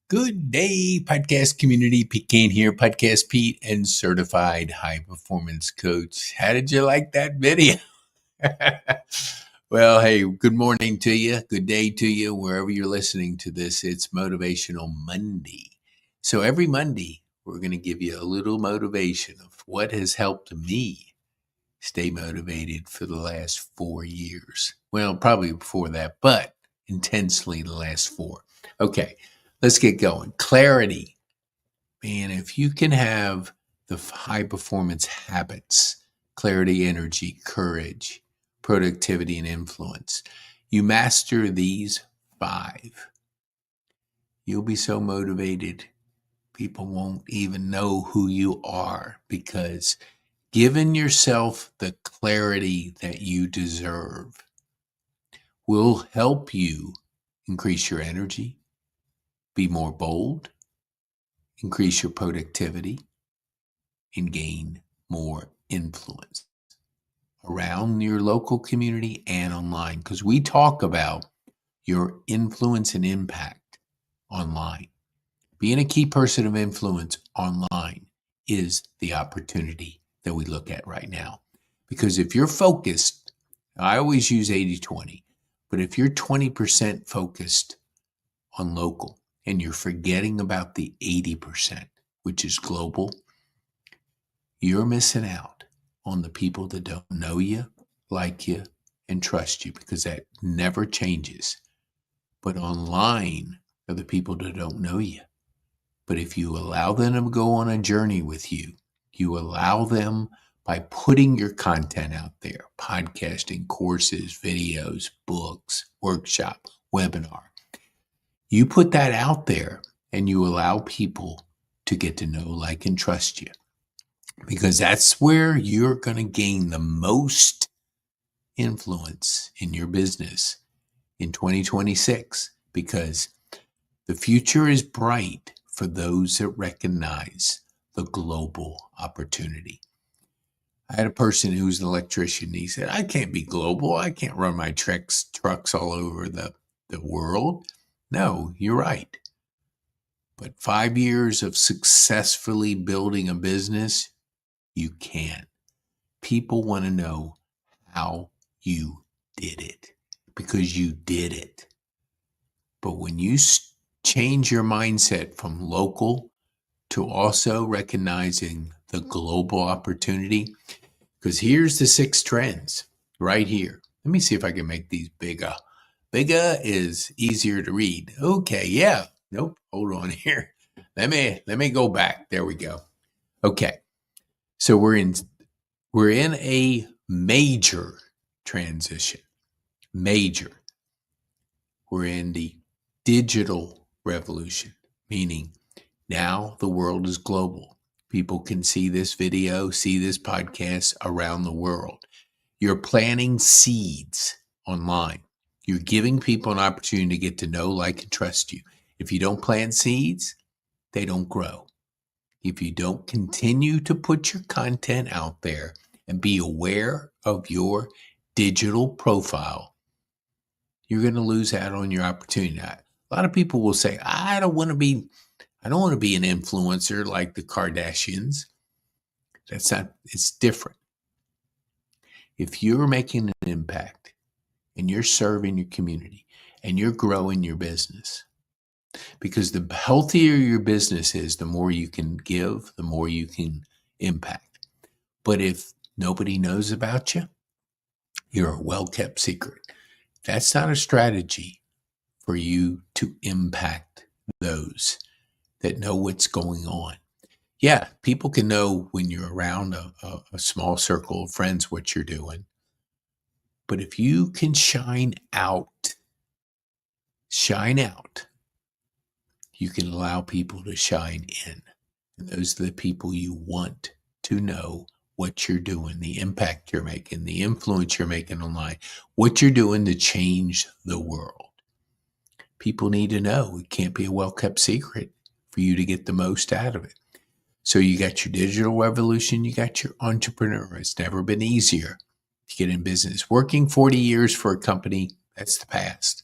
Good day, podcast community. Pete Kane here, Podcast Pete and certified high performance coach. How did you like that video? Well, hey, good morning to you. Good day to you, wherever you're listening to this. It's Motivational Monday. So every Monday, we're going to give you a little motivation of what has helped me stay motivated for the last 4 years. Well, probably before that, but intensely the last 4. Okay, let's get going. Clarity. Man, if you can have the high performance habits, clarity, energy, courage, productivity, and influence, you master these 5, you'll be so motivated, people won't even know who you are, because giving yourself the clarity that you deserve will help you increase your energy, be more bold, increase your productivity, and gain more influence around your local community and online. Because we talk about your influence and impact online. Being a key person of influence online is the opportunity that we look at right now. Because if you're focused, I always use 80-20, but if you're 20% focused on local and you're forgetting about the 80%, which is global, you're missing out on the people that don't know you, like you, and trust you, because that never changes. But online are the people that don't know you. But if you allow them to go on a journey with you, you allow them by putting your content out there, podcasting, courses, videos, books, workshop, webinar. You put that out there and you allow people to get to know, like, and trust you. Because that's where you're going to gain the most influence in your business in 2026, because the future is bright for those that recognize the global opportunity. I had a person who was an electrician. He said, I can't be global. I can't run my trucks all over the world. No, you're right. But 5 years of successfully building a business, you can. People want to know how you did it, because you did it. But when you change your mindset from local to also recognizing the global opportunity, because here's the 6 trends right here. Let me see if I can make these bigger. Bigger is easier to read. Okay, yeah. Nope, hold on here. Let me go back. There we go. Okay. So we're in a major transition. Major. We're in the digital revolution, meaning now the world is global. People can see this video, see this podcast around the world. You're planting seeds online. You're giving people an opportunity to get to know, like, and trust you. If you don't plant seeds, they don't grow. If you don't continue to put your content out there and be aware of your digital profile, you're going to lose out on your opportunity. A lot of people will say, I don't want to be an influencer like the Kardashians. It's different. If you're making an impact and you're serving your community and you're growing your business, because the healthier your business is, the more you can give, the more you can impact. But if nobody knows about you, you're a well-kept secret. That's not a strategy for you to impact those that know what's going on. Yeah, people can know when you're around a small circle of friends what you're doing. But if you can shine out, you can allow people to shine in. And those are the people you want to know what you're doing, the impact you're making, the influence you're making online, what you're doing to change the world. People need to know. It can't be a well-kept secret for you to get the most out of it. So you got your digital revolution, you got your entrepreneur. It's never been easier to get in business. Working 40 years for a company, that's the past.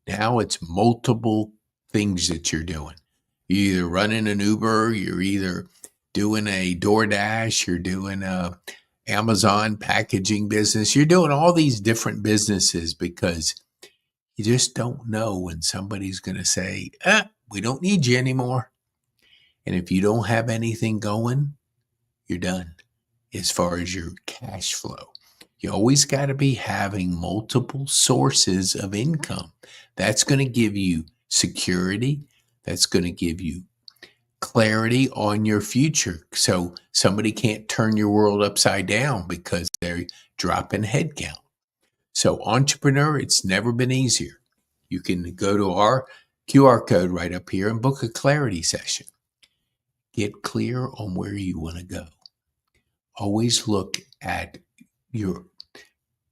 Now it's multiple things that you're doing. You're either running an Uber, you're either doing a DoorDash, you're doing a Amazon packaging business. You're doing all these different businesses because you just don't know when somebody's going to say, we don't need you anymore. And if you don't have anything going, you're done as far as your cash flow. You always got to be having multiple sources of income. That's going to give you security. That's going to give you clarity on your future. So somebody can't turn your world upside down because they're dropping headcount. So entrepreneur, it's never been easier. You can go to our QR code right up here and book a clarity session. Get clear on where you want to go. Always look at your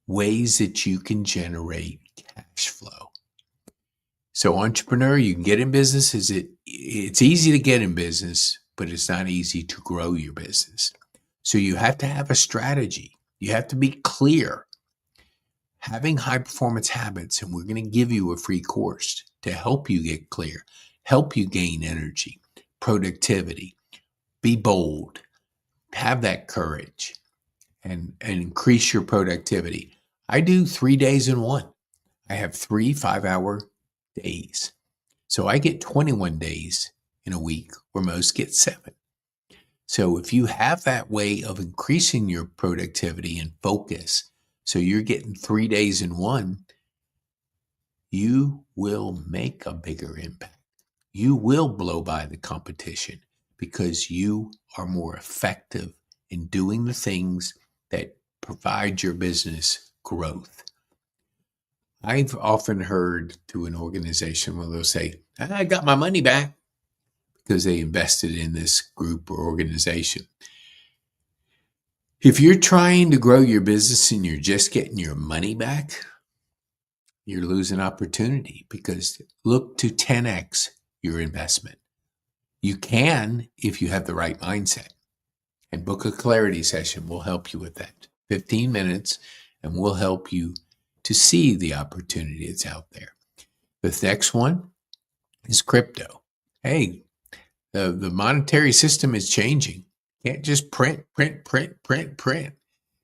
ways that you can generate cash flow. So entrepreneur, you can get in business. It's easy to get in business, but it's not easy to grow your business. So you have to have a strategy. You have to be clear. Having high performance habits, and we're going to give you a free course to help you get clear, help you gain energy, productivity, be bold, have that courage, and increase your productivity. I do 3 days in one. I have 3 5-hour days. So I get 21 days in a week, where most get 7. So if you have that way of increasing your productivity and focus, so you're getting 3 days in one, you will make a bigger impact. You will blow by the competition because you are more effective in doing the things that provide your business growth. I've often heard through an organization where they'll say, I got my money back because they invested in this group or organization. If you're trying to grow your business and you're just getting your money back, you're losing opportunity because look to 10x your investment. You can if you have the right mindset. And book a clarity session will help you with that. 15 minutes, and we'll help you to see the opportunity that's out there. The next one is crypto. Hey, the monetary system is changing. Can't just print.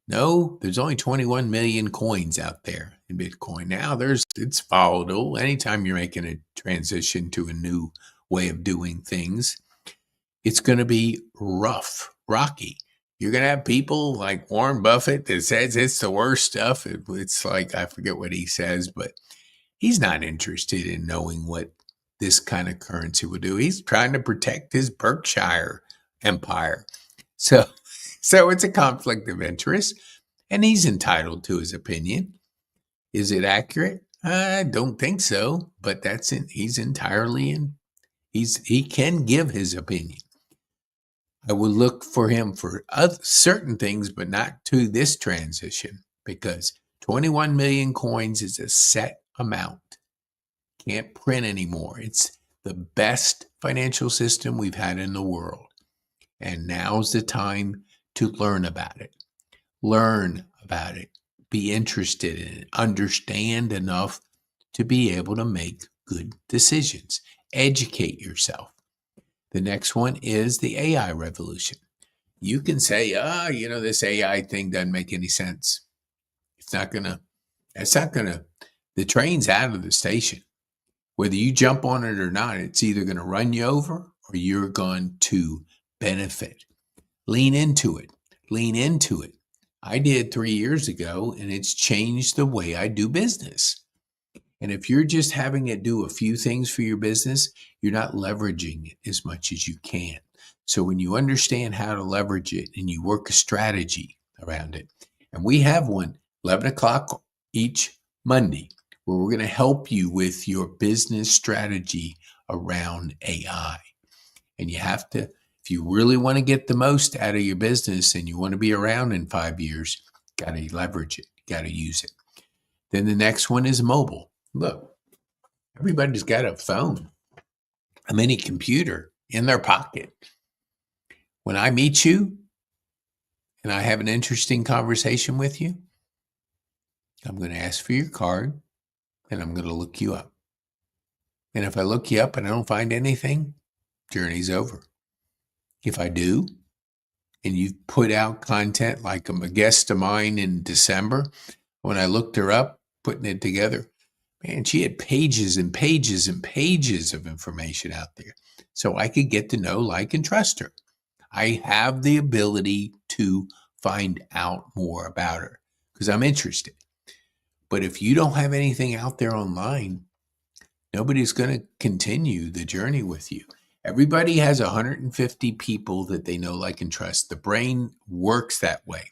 No, there's only 21 million coins out there in Bitcoin. Now it's volatile. Anytime you're making a transition to a new way of doing things, it's going to be rocky. You're going to have people like Warren Buffett that says it's the worst stuff. It's like, I forget what he says, but he's not interested in knowing what this kind of currency will do. He's trying to protect his Berkshire empire. So it's a conflict of interest, and he's entitled to his opinion. Is it accurate? I don't think so, but he's entirely in. He can give his opinion. I would look for him for certain things, but not to this transition, because 21 million coins is a set amount. Can't print anymore. It's the best financial system we've had in the world. And now's the time to learn about it. Learn about it. Be interested in it. Understand enough to be able to make good decisions. Educate yourself. The next one is the AI revolution. You can say, this AI thing doesn't make any sense. The train's out of the station. Whether you jump on it or not, it's either going to run you over or you're going to benefit. Lean into it. I did 3 years ago, and it's changed the way I do business. And if you're just having it do a few things for your business, you're not leveraging it as much as you can. So when you understand how to leverage it and you work a strategy around it, and we have one 11 o'clock each Monday, where we're going to help you with your business strategy around AI. And you have to, if you really want to get the most out of your business and you want to be around in 5 years, got to leverage it, got to use it. Then the next one is mobile. Look, everybody's got a phone, a mini computer in their pocket. When I meet you and I have an interesting conversation with you, I'm going to ask for your card and I'm going to look you up. And if I look you up and I don't find anything, journey's over. If I do, and you've put out content like a guest of mine in December, when I looked her up, putting it together, man, she had pages and pages and pages of information out there. So I could get to know, like, and trust her. I have the ability to find out more about her because I'm interested. But if you don't have anything out there online, nobody's going to continue the journey with you. Everybody has 150 people that they know, like, and trust. The brain works that way.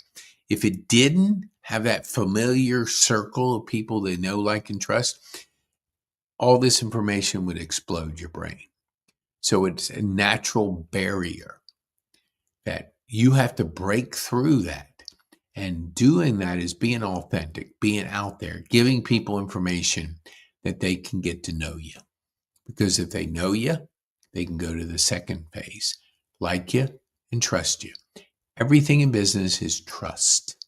If it didn't have that familiar circle of people they know, like, and trust, all this information would explode your brain. So it's a natural barrier that you have to break through that. And doing that is being authentic, being out there, giving people information that they can get to know you. Because if they know you, they can go to the second phase, like you and trust you. Everything in business is trust.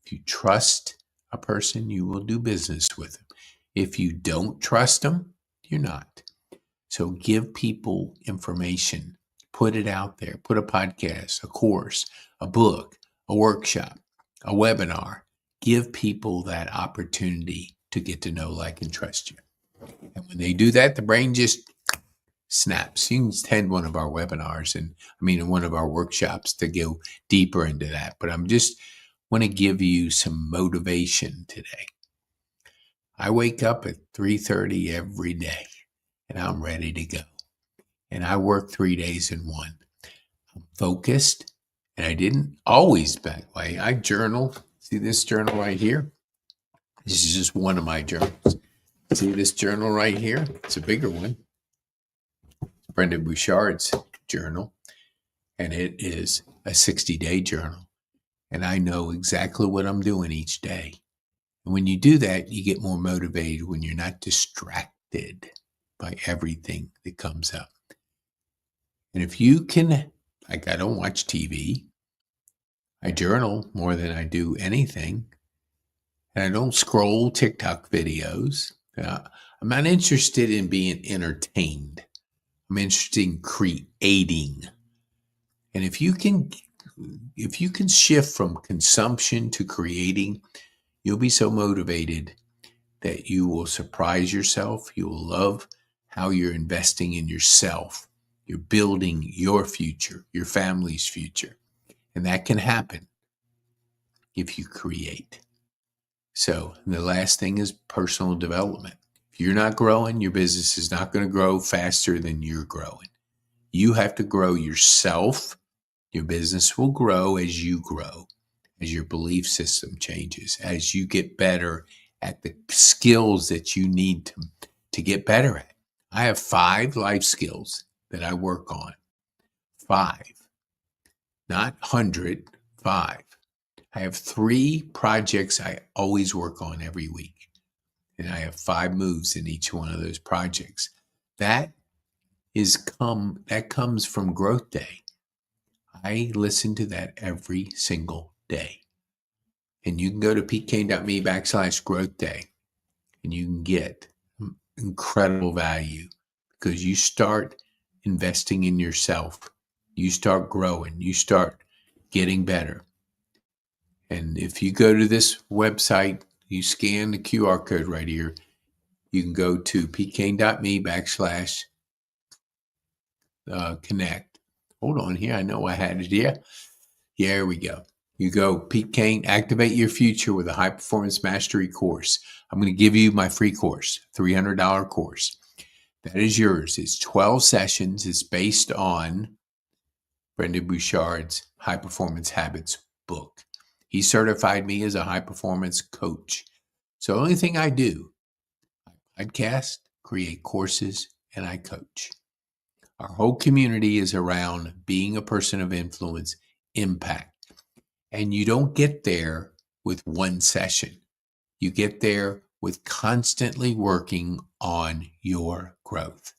If you trust a person, you will do business with them. If you don't trust them, you're not. So give people information, put it out there, put a podcast, a course, a book, a workshop, a webinar. Give people that opportunity to get to know, like, and trust you. And when they do that, the brain just snaps. You can attend one of our webinars in one of our workshops to go deeper into that. But I'm just want to give you some motivation today. I wake up at 3:30 every day and I'm ready to go. And I work 3 days in one. I'm focused, and I didn't always that way. I journal. See this journal right here? This is just one of my journals. See this journal right here? It's a bigger one. Brendon Bouchard's journal, and it is a 60-day journal. And I know exactly what I'm doing each day. And when you do that, you get more motivated when you're not distracted by everything that comes up. And if you can, like, I don't watch TV. I journal more than I do anything. And I don't scroll TikTok videos. I'm not interested in being entertained. I'm interested in creating. And if you can shift from consumption to creating, you'll be so motivated that you will surprise yourself. You will love how you're investing in yourself. You're building your future, your family's future. And that can happen if you create. So the last thing is personal development. If you're not growing, your business is not going to grow faster than you're growing. You have to grow yourself. Your business will grow as you grow, as your belief system changes, as you get better at the skills that you need to get better at. I have 5 life skills that I work on. 5, not 100, 5. I have 3 projects I always work on every week. And I have 5 moves in each one of those projects. That comes from Growth Day. I listen to that every single day. And you can go to pkane.me/growth day and you can get incredible value because you start investing in yourself. You start growing. You start getting better. And if you go to this website, you scan the QR code right here, you can go to pkane.me/connect. Hold on here. I know I had it here. Yeah, there we go. You go, Pete Kane, activate your future with a high performance mastery course. I'm going to give you my free course, $300 course. That is yours. It's 12 sessions. It's based on Brendon Bouchard's High Performance Habits book. He certified me as a high performance coach. So the only thing I do, I podcast, create courses, and I coach. Our whole community is around being a person of influence, impact. And you don't get there with one session. You get there with constantly working on your growth.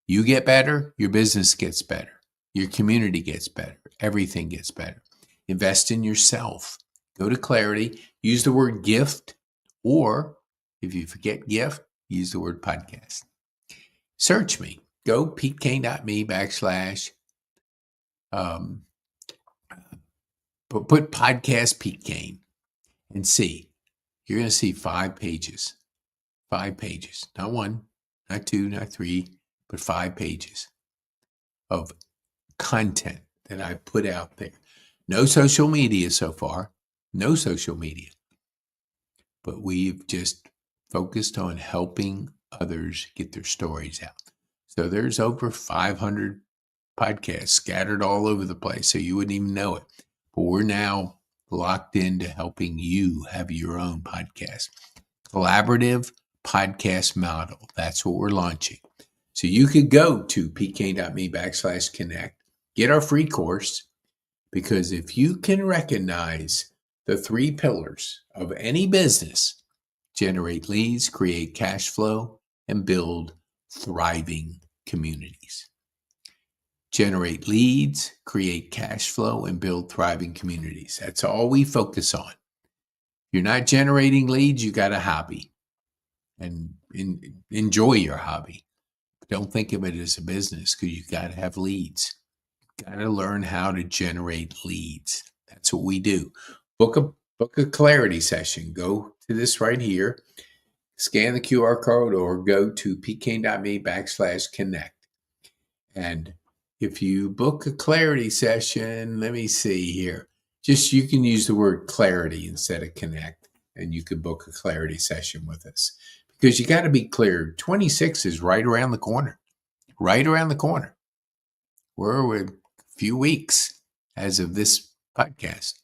You get better, your business gets better. Your community gets better. Everything gets better. Invest in yourself. Go to Clarity. Use the word gift, or if you forget gift, use the word podcast. search me. Go PeteKane.me / put podcast Pete Kane and see. You're going to see 5 pages. 5 pages. Not 1, not 2, not 3, but 5 pages of content that I put out there. No social media so far. No social media. But we've just focused on helping others get their stories out. So there's over 500 podcasts scattered all over the place, so you wouldn't even know it. But we're now locked into helping you have your own podcast. Collaborative podcast model. That's what we're launching. So you could go to pkane.me / connect, get our free course, because if you can recognize the 3 pillars of any business: generate leads, create cash flow, and build thriving communities. Generate leads, create cash flow, and build thriving communities. That's all we focus on. If you're not generating leads, you got a hobby, and enjoy your hobby. Don't think of it as a business, because you got to have leads. You got to learn how to generate leads. That's what we do. Book a clarity session. Go to this right here, scan the QR code, or go to pkane.me / connect. And if you book a clarity session, let me see here. Just you can use the word clarity instead of connect, and you can book a clarity session with us, because you got to be clear. 26 is right around the corner. Right around the corner. We're a few weeks as of this podcast.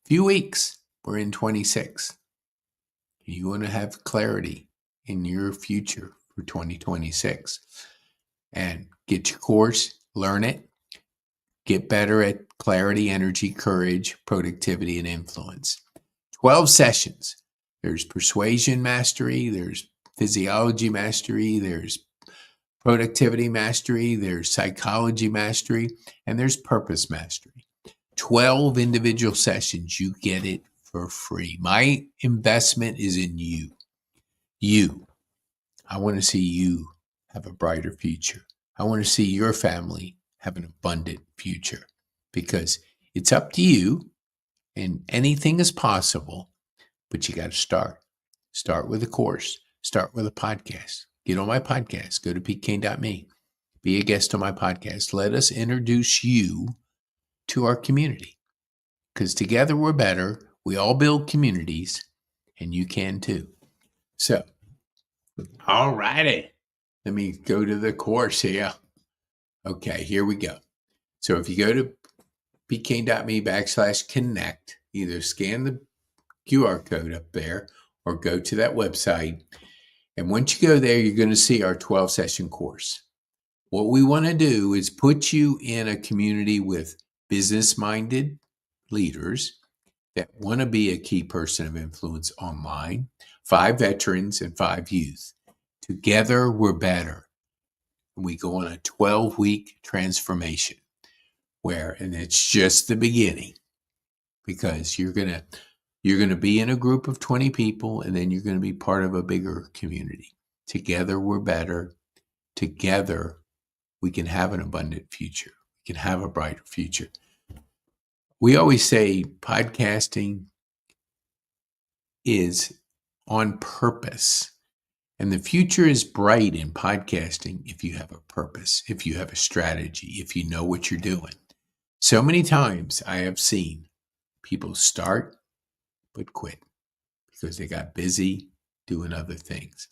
Few weeks. We're in 26. You want to have clarity in your future for 2026. And get your course, learn it, get better at clarity, energy, courage, productivity, and influence. 12 sessions. There's persuasion mastery, there's physiology mastery, there's productivity mastery, there's psychology mastery, and there's purpose mastery. 12 individual sessions. You get it for free. My investment is in you. You. I want to see you have a brighter future. I want to see your family have an abundant future, because it's up to you, and anything is possible, but you got to start. Start with a course. Start with a podcast. Get on my podcast. Go to pkane.me. Be a guest on my podcast. Let us introduce you to our community, because together we're better. We all build communities, and you can too. So, all righty. Let me go to the course here. Okay, here we go. So if you go to pkane.me / connect, either scan the QR code up there or go to that website. And once you go there, you're going to see our 12-session course. What we want to do is put you in a community with business-minded leaders that want to be a key person of influence online, 5 veterans and 5 youth. Together, we're better. We go on a 12-week transformation and it's just the beginning, because you're going to be in a group of 20 people, and then you're going to be part of a bigger community. Together, we're better. Together, we can have an abundant future. We can have a brighter future. We always say podcasting is on purpose. And the future is bright in podcasting if you have a purpose, if you have a strategy, if you know what you're doing. So many times I have seen people start but quit because they got busy doing other things.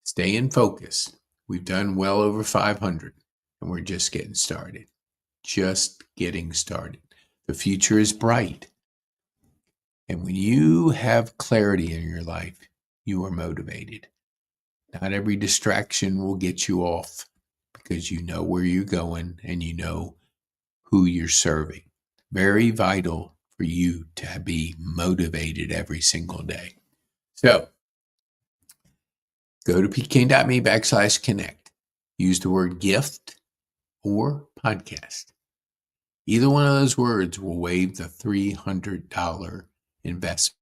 Stay in focus. We've done well over 500, and we're just getting started. Just getting started. The future is bright. And when you have clarity in your life, you are motivated. Not every distraction will get you off, because you know where you're going and you know who you're serving. Very vital for you to be motivated every single day. So go to pkane.me / connect. Use the word gift or podcast. Either one of those words will waive the $300 investment.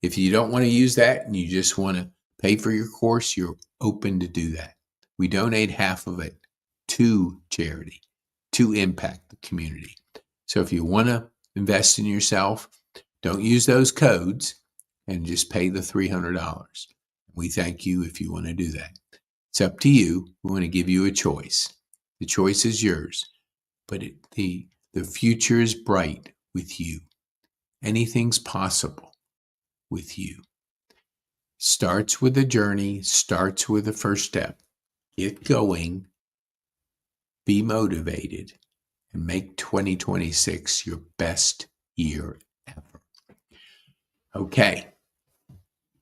If you don't want to use that and you just want to pay for your course, you're open to do that. we donate half of it to charity to impact the community. So if you want to invest in yourself, don't use those codes and just pay the $300. We thank you if you want to do that. It's up to you. We want to give you a choice. The choice is yours, but the future is bright with you. Anything's possible with you. Starts with a journey, starts with the first step. Get going, be motivated, and make 2026 your best year ever. Okay.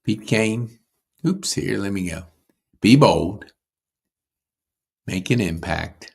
Pete Kane. Oops, here, let me go. Be bold. Make an impact.